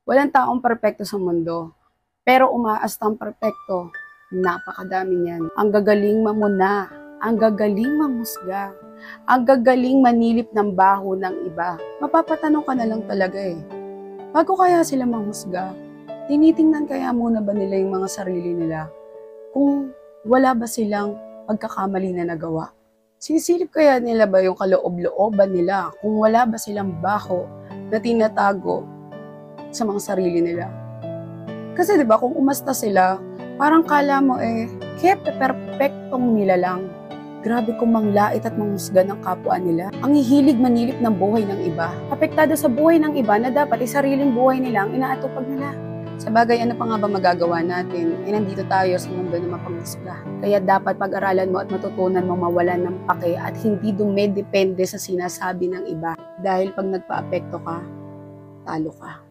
Walang taong perpekto sa mundo, pero umaastang perpekto, napakadami niyan. Ang gagaling mamuna, ang gagaling mamusga, ang gagaling manilip ng baho ng iba. Mapapatanong ka na lang talaga eh. Bago kaya sila manghusga, tinitingnan kaya muna ba nila yung mga sarili nila? Kung wala ba silang pagkakamali na nagawa? Sinisilip kaya nila ba yung kaloob-looban nila kung wala ba silang baho na tinatago sa mga sarili nila? Kasi 'di ba kung umasta sila, parang kala mo perpektong nila lang. Grabe kung manglait at manghusga ng kapwa nila. Ang hihilig manilip ng buhay ng iba. Apektado sa buhay ng iba na dapat ay sariling buhay nila ang inaatupag nila. Sa bagay, ano pa nga ba magagawa natin? Nandito tayo sa mundo na mapanghusga. Kaya dapat pag-aralan mo at matutunan mo mawalan ng pake at hindi dumedepende sa sinasabi ng iba. Dahil pag nagpa-apekto ka, talo ka.